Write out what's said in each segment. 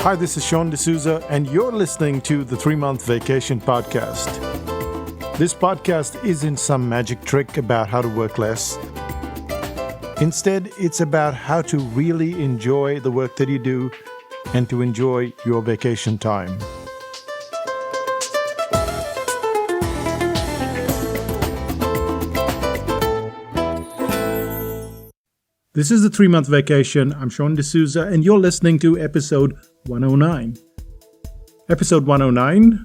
Hi, this is Sean D'Souza, and you're listening to the 3-Month Vacation Podcast. This podcast isn't some magic trick about how to work less. Instead, it's about how to really enjoy the work that you do and to enjoy your vacation time. This is the 3-Month Vacation. I'm Sean D'Souza, and you're listening to episode 109. Episode 109?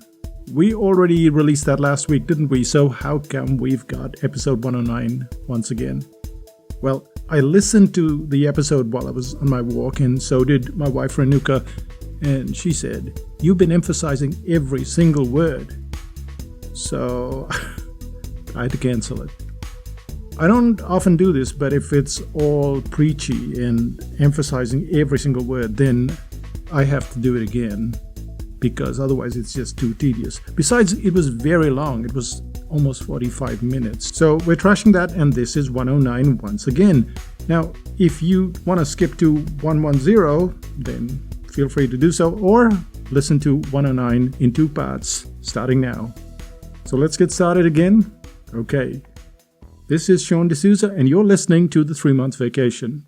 We already released that last week, didn't we? So how come we've got episode 109 once again? Well, I listened to the episode while I was on my walk, and so did my wife Renuka, and she said, "You've been emphasizing every single word." So I had to cancel it. I don't often do this, but if it's all preachy and emphasizing every single word, then I have to do it again, because otherwise it's just too tedious. Besides, it was very long. It was almost 45 minutes. So we're trashing that, and this is 109 once again. Now, if you want to skip to 110, then feel free to do so, or listen to 109 in 2 parts, starting now. So let's get started again. Okay. This is Sean D'Souza, and you're listening to the 3-Month Vacation.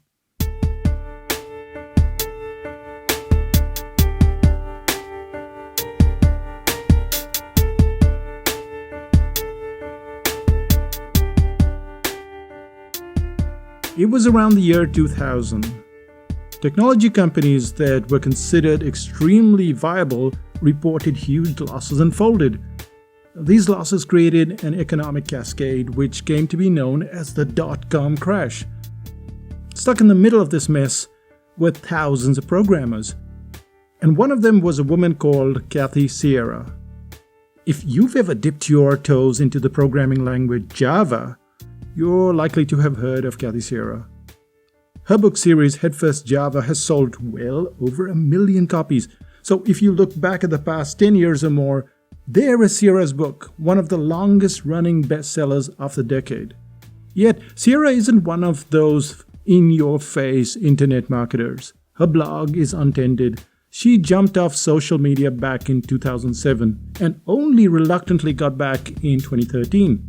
It was around the year 2000. Technology companies that were considered extremely viable reported huge losses and folded. These losses created an economic cascade which came to be known as the dot-com crash. Stuck in the middle of this mess were thousands of programmers, and one of them was a woman called Kathy Sierra. If you've ever dipped your toes into the programming language Java, you're likely to have heard of Kathy Sierra. Her book series Headfirst Java has sold well over 1 million copies, so if you look back at the past 10 years or more, there is Sierra's book, one of the longest-running bestsellers of the decade. Yet, Sierra isn't one of those in-your-face internet marketers. Her blog is untended. She jumped off social media back in 2007 and only reluctantly got back in 2013.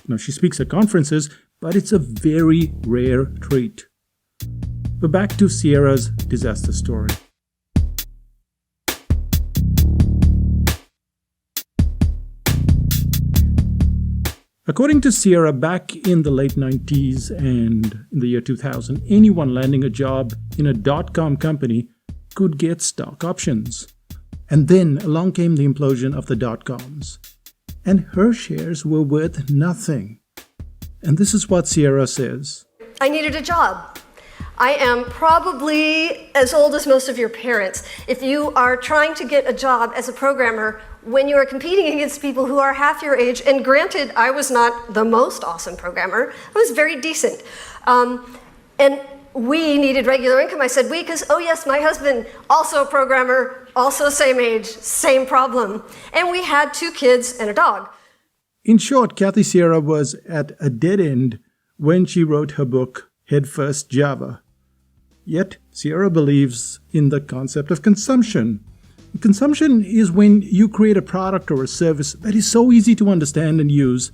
Now, she speaks at conferences, but it's a very rare treat. But back to Sierra's disaster story. According to Sierra, back in the late 90s and in the year 2000, anyone landing a job in a dot-com company could get stock options. And then along came the implosion of the dot-coms. And her shares were worth nothing. And this is what Sierra says. I needed a job. I am probably as old as most of your parents. If you are trying to get a job as a programmer when you are competing against people who are half your age, and granted, I was not the most awesome programmer, I was very decent. And we needed regular income. I said we because, oh yes, my husband, also a programmer, also same age, same problem. And we had 2 kids and a dog. In short, Kathy Sierra was at a dead end when she wrote her book, Headfirst Java. Yet, Sierra believes in the concept of consumption. Consumption is when you create a product or a service that is so easy to understand and use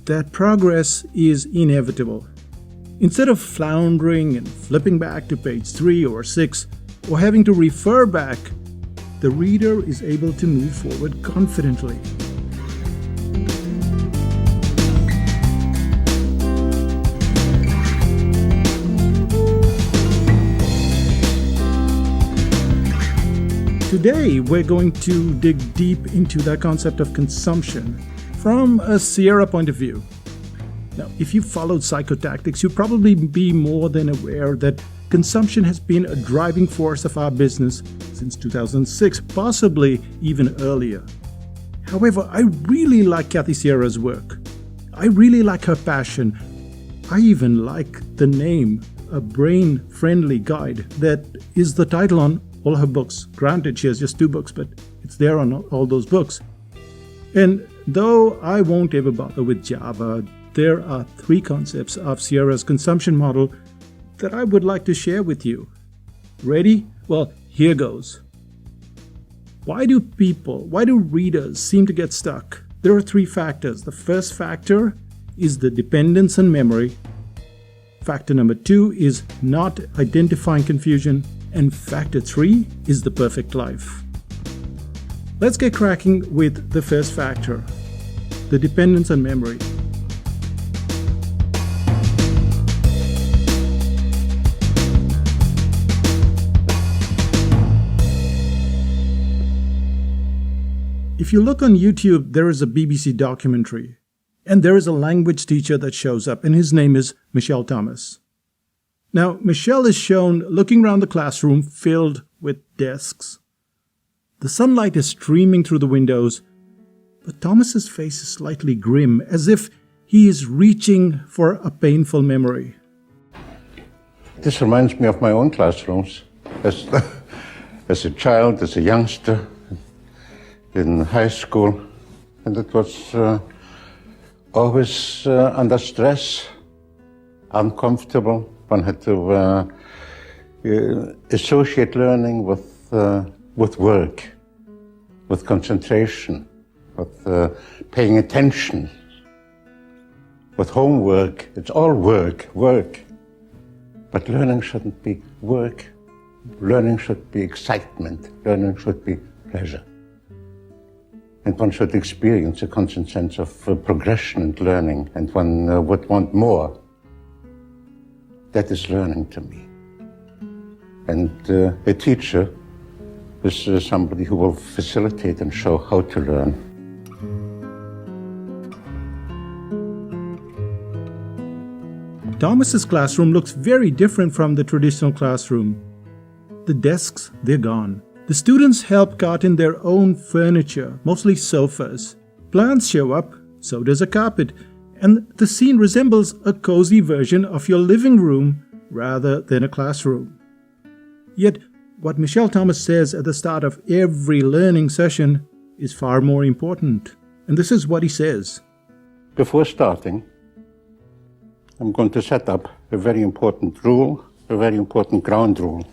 that progress is inevitable. Instead of floundering and flipping back to page 3 or 6, or having to refer back, the reader is able to move forward confidently. Today, we're going to dig deep into that concept of consumption from a Sierra point of view. Now, if you've followed psychotactics, you'll probably be more than aware that consumption has been a driving force of our business since 2006, possibly even earlier. However, I really like Kathy Sierra's work. I really like her passion. I even like the name, A Brain-Friendly Guide, that is the title on all her books. Granted, she has just 2 books, but it's there on all those books. And though I won't ever bother with Java, there are 3 concepts of Sierra's consumption model that I would like to share with you. Ready? Well, here goes. Why do readers seem to get stuck? There are 3 factors. The first factor is the dependence on memory. Factor number 2 is not identifying confusion. And factor 3 is the perfect life. Let's get cracking with the first factor, the dependence on memory. If you look on YouTube, there is a BBC documentary, and there is a language teacher that shows up, and his name is Michelle Thomas. Now, Michelle is shown looking around the classroom filled with desks. The sunlight is streaming through the windows, but Thomas's face is slightly grim, as if he is reaching for a painful memory. This reminds me of my own classrooms. As a child, as a youngster, in high school, and it was always under stress, uncomfortable. One had to associate learning with work, with concentration, with paying attention, with homework. It's all work. But learning shouldn't be work. Learning should be excitement. Learning should be pleasure. And one should experience a constant sense of progression and learning, and one would want more. That is learning to me. And a teacher is somebody who will facilitate and show how to learn. Thomas's classroom looks very different from the traditional classroom. The desks, they're gone. The students help cart in their own furniture, mostly sofas. Plants show up, so does a carpet, and the scene resembles a cozy version of your living room rather than a classroom. Yet, what Michelle Thomas says at the start of every learning session is far more important. And this is what he says. Before starting, I'm going to set up a very important rule, a very important ground rule.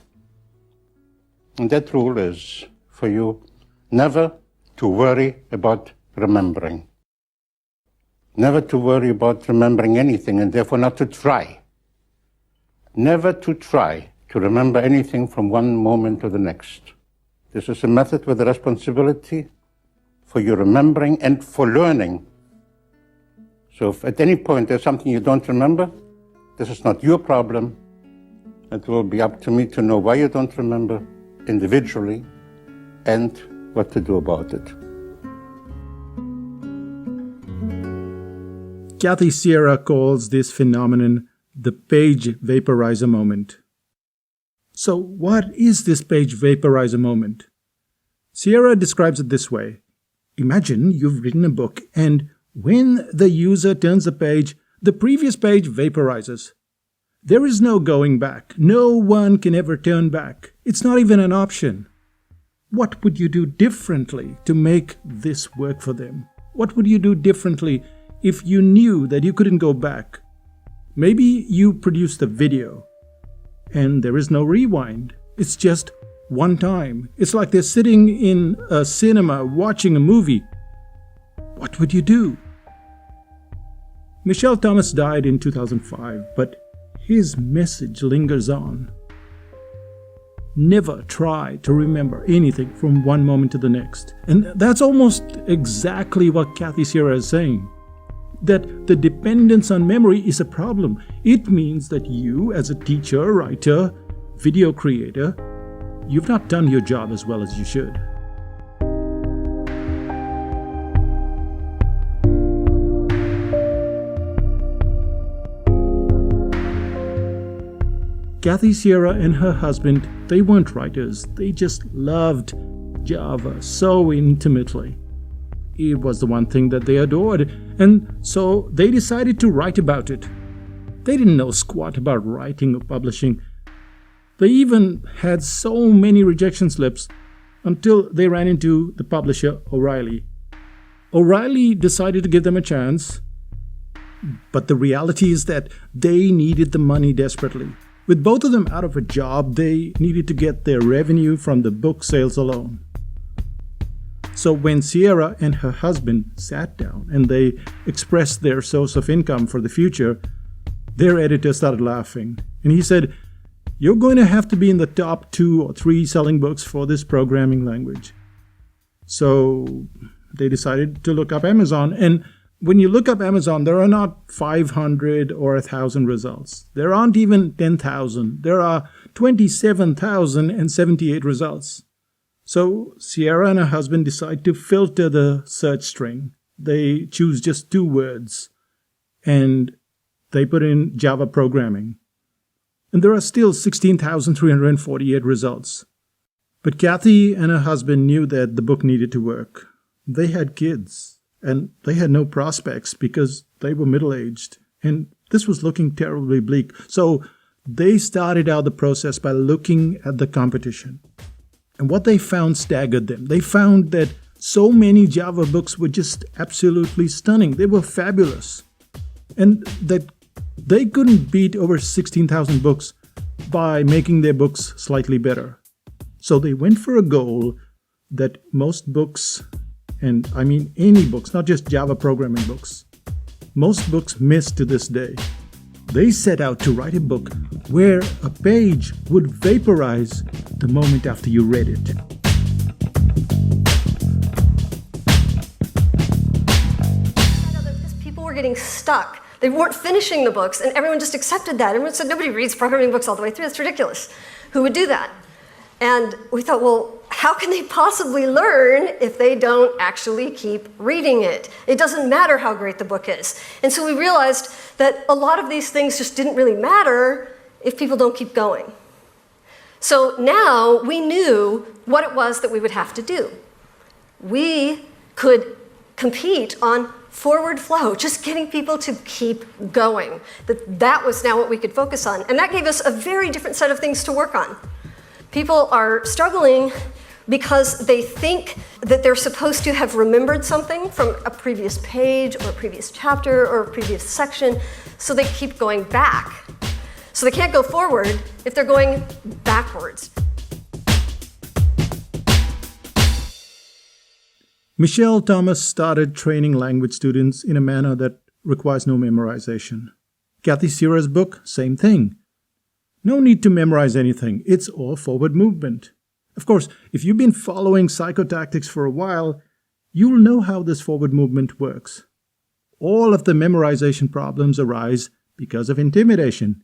And that rule is for you never to worry about remembering. Never to worry about remembering anything, and therefore not to try. Never to try to remember anything from one moment to the next. This is a method with a responsibility for your remembering and for learning. So if at any point there's something you don't remember, this is not your problem. It will be up to me to know why you don't remember individually and what to do about it. Kathy Sierra calls this phenomenon the page vaporizer moment. So what is this page vaporizer moment? Sierra describes it this way. Imagine you've written a book, and when the user turns the page, the previous page vaporizes. There is no going back. No one can ever turn back. It's not even an option. What would you do differently to make this work for them? What would you do differently if you knew that you couldn't go back? Maybe you produced a video and there is no rewind. It's just one time. It's like they're sitting in a cinema watching a movie. What would you do? Michelle Thomas died in 2005, but his message lingers on. Never try to remember anything from one moment to the next. And that's almost exactly what Kathy Sierra is saying. That the dependence on memory is a problem. It means that you, as a teacher, writer, video creator, you've not done your job as well as you should. Kathy Sierra and her husband, they weren't writers. They just loved Java so intimately. It was the one thing that they adored, and so they decided to write about it. They didn't know squat about writing or publishing. They even had so many rejection slips until they ran into the publisher O'Reilly. O'Reilly decided to give them a chance, but the reality is that they needed the money desperately. With both of them out of a job, they needed to get their revenue from the book sales alone. So when Sierra and her husband sat down and they expressed their source of income for the future, their editor started laughing. And he said, "You're going to have to be in the top 2 or 3 selling books for this programming language." So they decided to look up Amazon. And when you look up Amazon, there are not 500 or 1,000 results. There aren't even 10,000. There are 27,078 results. So Sierra and her husband decide to filter the search string. They choose just 2 words and they put in Java programming. And there are still 16,348 results. But Kathy and her husband knew that the book needed to work. They had kids and they had no prospects because they were middle-aged. And this was looking terribly bleak. So they started out the process by looking at the competition. And what they found staggered them. They found that so many Java books were just absolutely stunning. They were fabulous. And that they couldn't beat over 16,000 books by making their books slightly better. So they went for a goal that most books, and I mean any books, not just Java programming books, most books miss to this day. They set out to write a book where a page would vaporize the moment after you read it. Because people were getting stuck. They weren't finishing the books, and everyone just accepted that. Everyone said, nobody reads programming books all the way through. That's ridiculous. Who would do that? And we thought, well, how can they possibly learn if they don't actually keep reading it? It doesn't matter how great the book is. And so we realized that a lot of these things just didn't really matter if people don't keep going. So now we knew what it was that we would have to do. We could compete on forward flow, just getting people to keep going. That was now what we could focus on. And that gave us a very different set of things to work on. People are struggling because they think that they're supposed to have remembered something from a previous page or a previous chapter or a previous section, so they keep going back. So they can't go forward if they're going backwards. Michelle Thomas started training language students in a manner that requires no memorization. Kathy Sierra's book, same thing. No need to memorize anything. It's all forward movement. Of course, if you've been following psychotactics for a while, you'll know how this forward movement works. All of the memorization problems arise because of intimidation.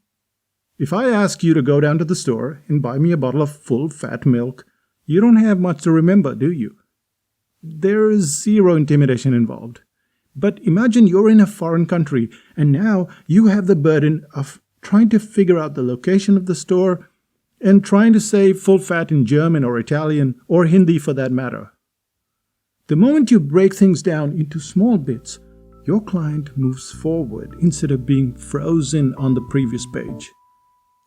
If I ask you to go down to the store and buy me a bottle of full fat milk, you don't have much to remember, do you? There is zero intimidation involved. But imagine you're in a foreign country and now you have the burden of trying to figure out the location of the store and trying to say full fat in German or Italian or Hindi for that matter. The moment you break things down into small bits, your client moves forward instead of being frozen on the previous page.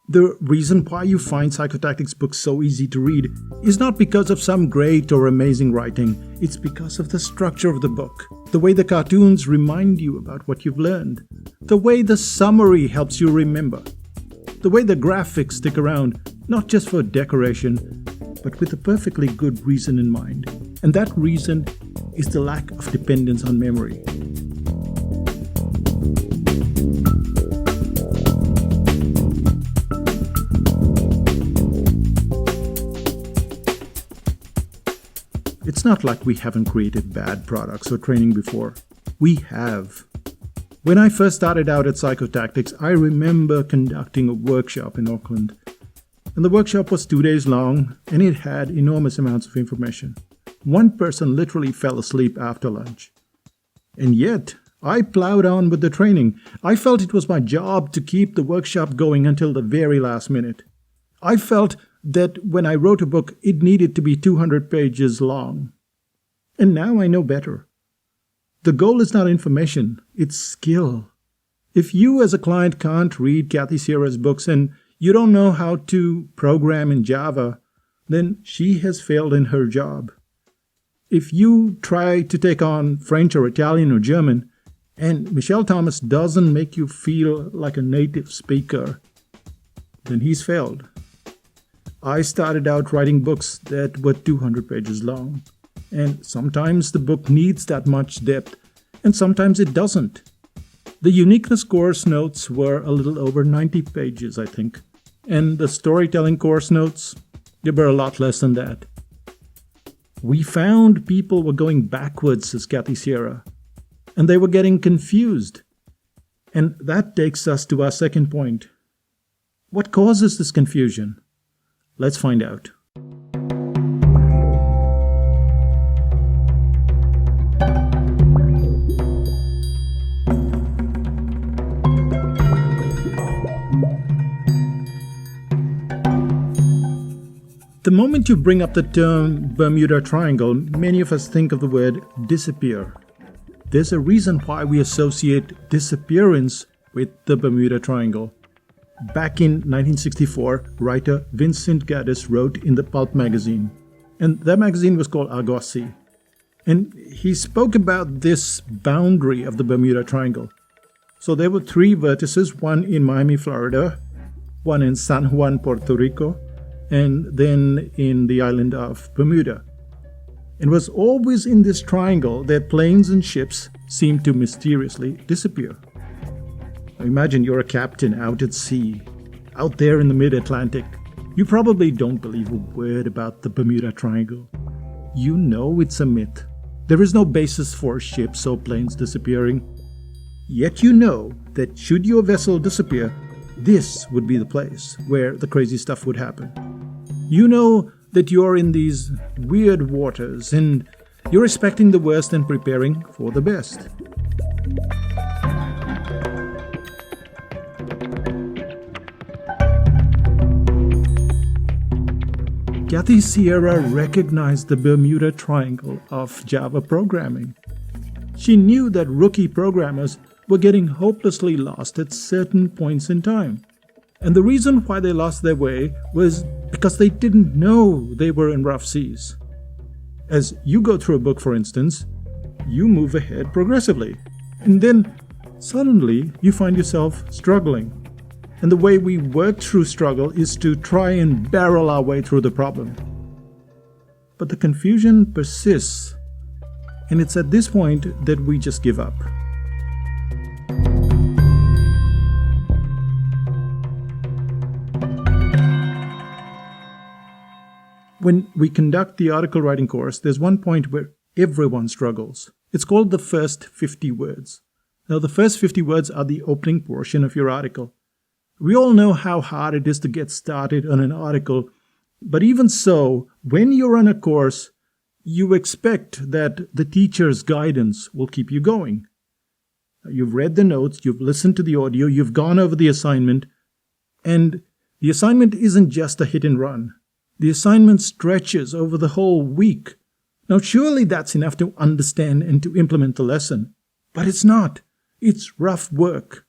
The reason why you find psychotactics books so easy to read is not because of some great or amazing writing. It's because of the structure of the book, the way the cartoons remind you about what you've learned, the way the summary helps you remember, the way the graphics stick around, not just for decoration, but with a perfectly good reason in mind. And that reason is the lack of dependence on memory. It's not like we haven't created bad products or training before. We have. When I first started out at Psychotactics, I remember conducting a workshop in Auckland. And the workshop was 2 days long, and it had enormous amounts of information. One person literally fell asleep after lunch. And yet, I plowed on with the training. I felt it was my job to keep the workshop going until the very last minute. I felt that when I wrote a book, it needed to be 200 pages long. And now I know better. The goal is not information, it's skill. If you as a client can't read Kathy Sierra's books and you don't know how to program in Java, then she has failed in her job. If you try to take on French or Italian or German, and Michelle Thomas doesn't make you feel like a native speaker, then he's failed. I started out writing books that were 200 pages long. and sometimes the book needs that much depth, and sometimes it doesn't. The uniqueness course notes were a little over 90 pages, I think, and the storytelling course notes, they were a lot less than that. We found people were going backwards, says Kathy Sierra, and they were getting confused. And that takes us to our second point. What causes this confusion? Let's find out. The moment you bring up the term Bermuda Triangle, many of us think of the word disappear. There's a reason why we associate disappearance with the Bermuda Triangle. Back in 1964, writer Vincent Gaddis wrote in the Pulp magazine, and that magazine was called Argosy. And he spoke about this boundary of the Bermuda Triangle. So there were 3 vertices, one in Miami, Florida, one in San Juan, Puerto Rico, and then in the island of Bermuda. It was always in this triangle that planes and ships seemed to mysteriously disappear. Now imagine you're a captain out at sea, out there in the mid-Atlantic. You probably don't believe a word about the Bermuda Triangle. You know it's a myth. There is no basis for ships or planes disappearing. Yet you know that should your vessel disappear, this would be the place where the crazy stuff would happen. You know that you're in these weird waters and you're expecting the worst and preparing for the best. Kathy Sierra recognized the Bermuda Triangle of Java programming. She knew that rookie programmers were getting hopelessly lost at certain points in time. And the reason why they lost their way was because they didn't know they were in rough seas. As you go through a book, for instance, you move ahead progressively. And then suddenly you find yourself struggling. And the way we work through struggle is to try and barrel our way through the problem. But the confusion persists. And it's at this point that we just give up. When we conduct the article writing course, there's one point where everyone struggles. It's called the first 50 words. Now, the first 50 words are the opening portion of your article. We all know how hard it is to get started on an article, but even so, when you're on a course, you expect that the teacher's guidance will keep you going. You've read the notes, you've listened to the audio, you've gone over the assignment, and the assignment isn't just a hit and run. The assignment stretches over the whole week. Now, surely that's enough to understand and to implement the lesson. But it's not. It's rough work.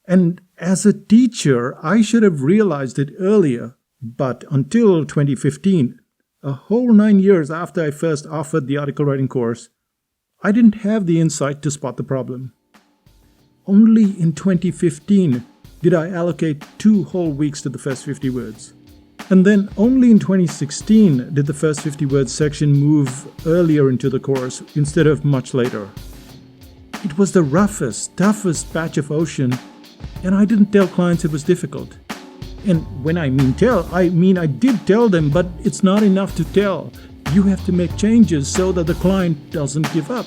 And as a teacher, I should have realized it earlier. But until 2015, a whole 9 years after I first offered the article writing course, I didn't have the insight to spot the problem. Only in 2015 did I allocate 2 whole weeks to the first 50 words. And then only in 2016 did the first 50 words section move earlier into the course instead of much later. It was the roughest, toughest patch of ocean, and I didn't tell clients it was difficult. And when I mean tell, I mean I did tell them, but it's not enough to tell. You have to make changes so that the client doesn't give up.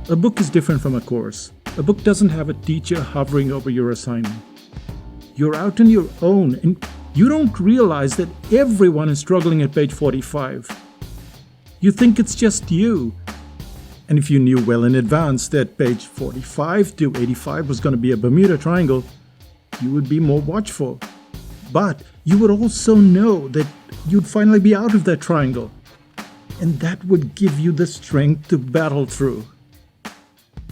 A book is different from a course. A book doesn't have a teacher hovering over your assignment. You're out on your own, and you don't realize that everyone is struggling at page 45. You think it's just you. And if you knew well in advance that page 45 to 85 was going to be a Bermuda Triangle, you would be more watchful. But you would also know that you'd finally be out of that triangle. And that would give you the strength to battle through.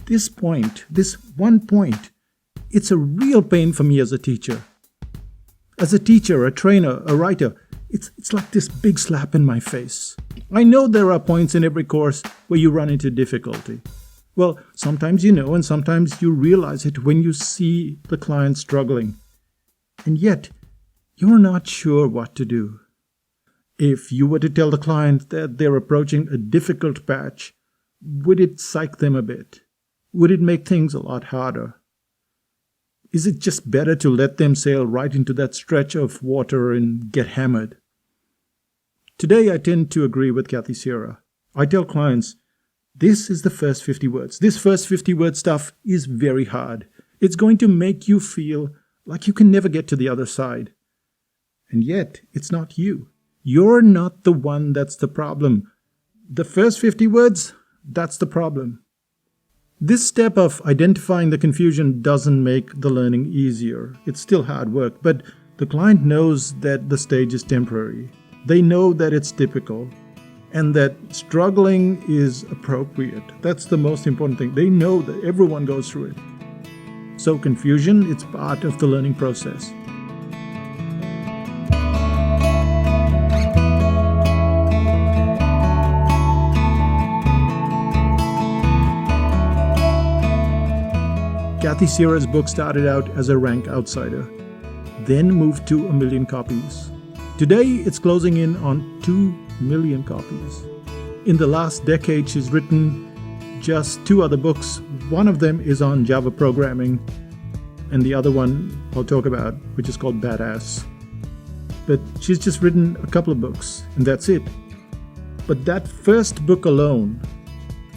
This point, this one point, it's a real pain for me as a teacher. As a teacher, a trainer, a writer, it's like this big slap in my face. I know there are points in every course where you run into difficulty. Well, sometimes you know, and sometimes you realize it when you see the client struggling. And yet, you're not sure what to do. If you were to tell the client that they're approaching a difficult patch, would it psych them a bit? Would it make things a lot harder? Is it just better to let them sail right into that stretch of water and get hammered? Today, I tend to agree with Kathy Sierra. I tell clients, this is the first 50 words. This first 50 word stuff is very hard. It's going to make you feel like you can never get to the other side. And yet, it's not you. You're not the one that's the problem. The first 50 words, that's the problem. This step of identifying the confusion doesn't make the learning easier. It's still hard work, but the client knows that the stage is temporary. They know that it's typical and that struggling is appropriate. That's the most important thing. They know that everyone goes through it. So confusion, it's part of the learning process. Kathy Sierra's book started out as a rank outsider, then moved to 1 million copies. Today, it's closing in on 2 million copies. In the last decade, she's written just 2 other books. One of them is on Java programming, and the other one I'll talk about, which is called Badass. But she's just written a couple of books, and that's it. But that first book alone,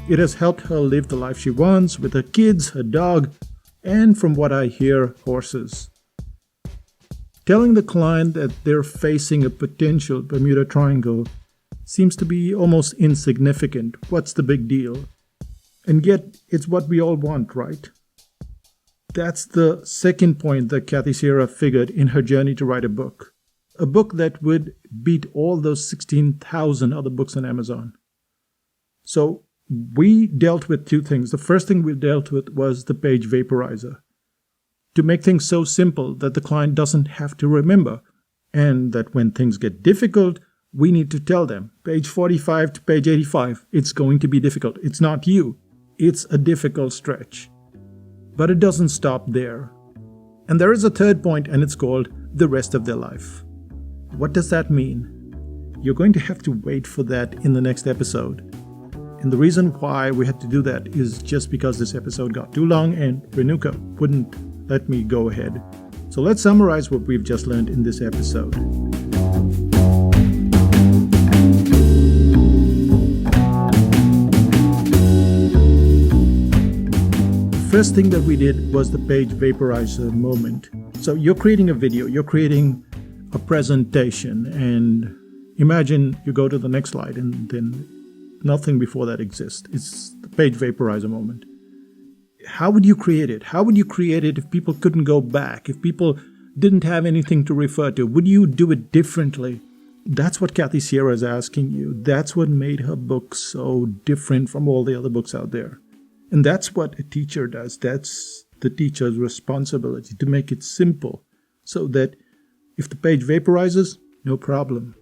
it has helped her live the life she wants with her kids, her dog, and from what I hear, horses. Telling the client that they're facing a potential Bermuda Triangle seems to be almost insignificant. What's the big deal? And yet, it's what we all want, right? That's the second point that Kathy Sierra figured in her journey to write a book. A book that would beat all those 16,000 other books on Amazon. So, we dealt with 2 things. The first thing we dealt with was the page vaporizer. To make things so simple that the client doesn't have to remember, and that when things get difficult, we need to tell them, page 45 to page 85, it's going to be difficult. It's not you. It's a difficult stretch. But it doesn't stop there. And there is a third point, and it's called the rest of their life. What does that mean? You're going to have to wait for that in the next episode. And the reason why we had to do that is just because this episode got too long and Renuka wouldn't let me go ahead. So let's summarize what we've just learned in this episode. The first thing that we did was the page vaporizer moment. So you're creating a video, you're creating a presentation, and imagine you go to the next slide and then nothing before that exists. It's the page vaporizer moment. How would you create it? How would you create it if people couldn't go back? If people didn't have anything to refer to? Would you do it differently? That's what Kathy Sierra is asking you. That's what made her book so different from all the other books out there. And that's what a teacher does. That's the teacher's responsibility, to make it simple so that if the page vaporizes, no problem.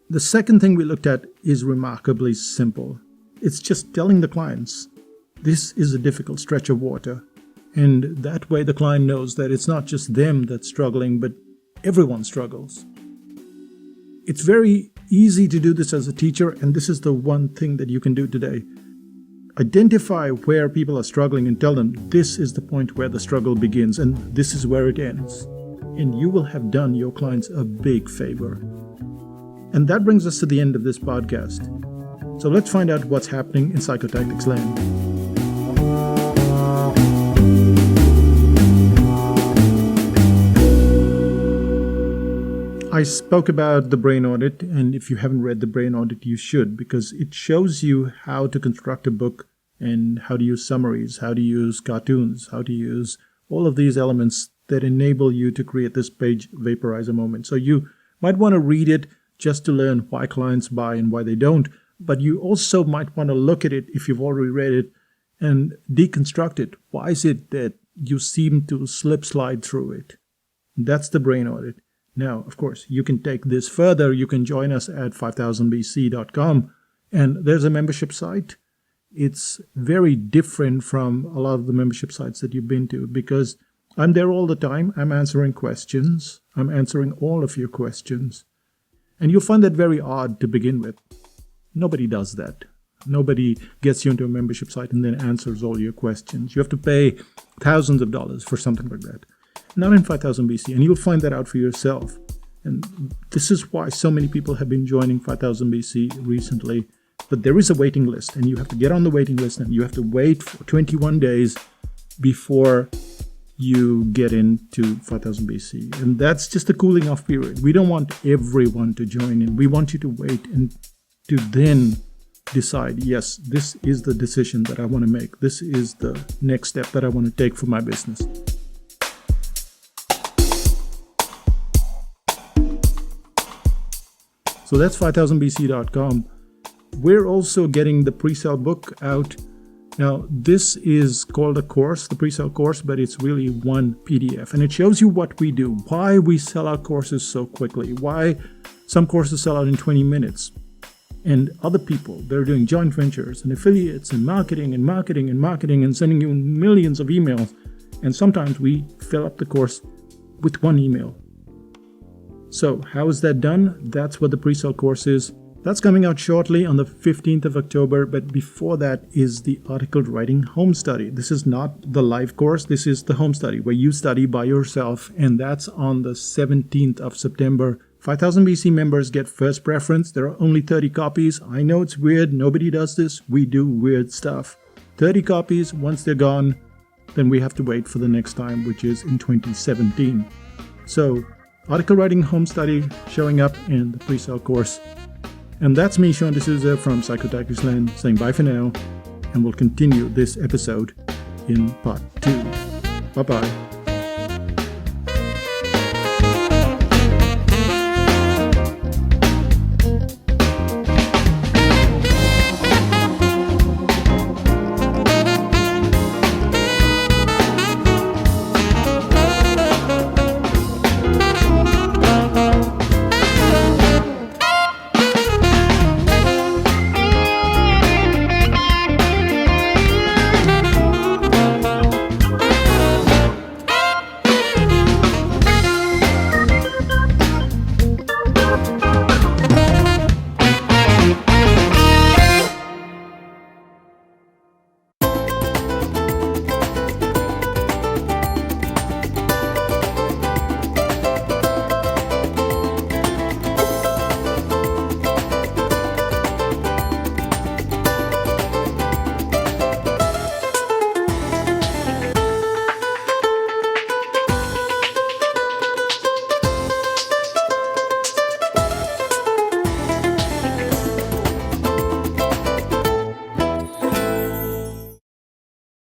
The second thing we looked at is remarkably simple. It's just telling the clients, this is a difficult stretch of water. And that way the client knows that it's not just them that's struggling, but everyone struggles. It's very easy to do this as a teacher, and this is the one thing that you can do today. Identify where people are struggling and tell them this is the point where the struggle begins and this is where it ends. And you will have done your clients a big favor. And that brings us to the end of this podcast. So let's find out what's happening in Psychotactics Land. I spoke about the brain audit, and if you haven't read the brain audit, you should, because it shows you how to construct a book and how to use summaries, how to use cartoons, how to use all of these elements that enable you to create this page vaporizer moment. So you might want to read it just to learn why clients buy and why they don't, but you also might want to look at it if you've already read it and deconstruct it. Why is it that you seem to slide through it? That's the brain audit. Now, of course, you can take this further. You can join us at 5000bc.com, and there's a membership site, it's very different from a lot of the membership sites that you've been to, because I'm there all the time. I'm answering questions. I'm answering all of your questions. And you'll find that very odd to begin with. Nobody does that. Nobody gets you into a membership site and then answers all your questions. You have to pay thousands of dollars for something like that. Not in 5000 BC, and you'll find that out for yourself. And this is why so many people have been joining 5000 BC recently. But there is a waiting list, and you have to get on the waiting list, and you have to wait for 21 days before you get into 5000 BC. And that's just a cooling off period. We don't want everyone to join in. We want you to wait and to then decide, yes, this is the decision that I want to make. This is the next step that I want to take for my business. So that's 5000bc.com. We're also getting the pre-sale book out. Now, this is called a course, the pre-sale course, but it's really one PDF. And it shows you what we do, why we sell our courses so quickly, why some courses sell out in 20 minutes. And other people, they're doing joint ventures and affiliates and marketing and sending you millions of emails. And sometimes we fill up the course with one email. So how is that done? That's what the pre-sale course is. That's coming out shortly on the 15th of October, but before that is the article writing home study. This is not the live course, this is the home study where you study by yourself, and that's on the 17th of September. 5000 BC members get first preference. There are only 30 copies. I know it's weird, nobody does this. We do weird stuff. 30 copies, once they're gone, then we have to wait for the next time, which is in 2017. So, article writing home study showing up in the pre-sale course. And that's me, Sean D'Souza from Psychotactics Land, saying bye for now, and we'll continue this episode in part 2. Bye-bye.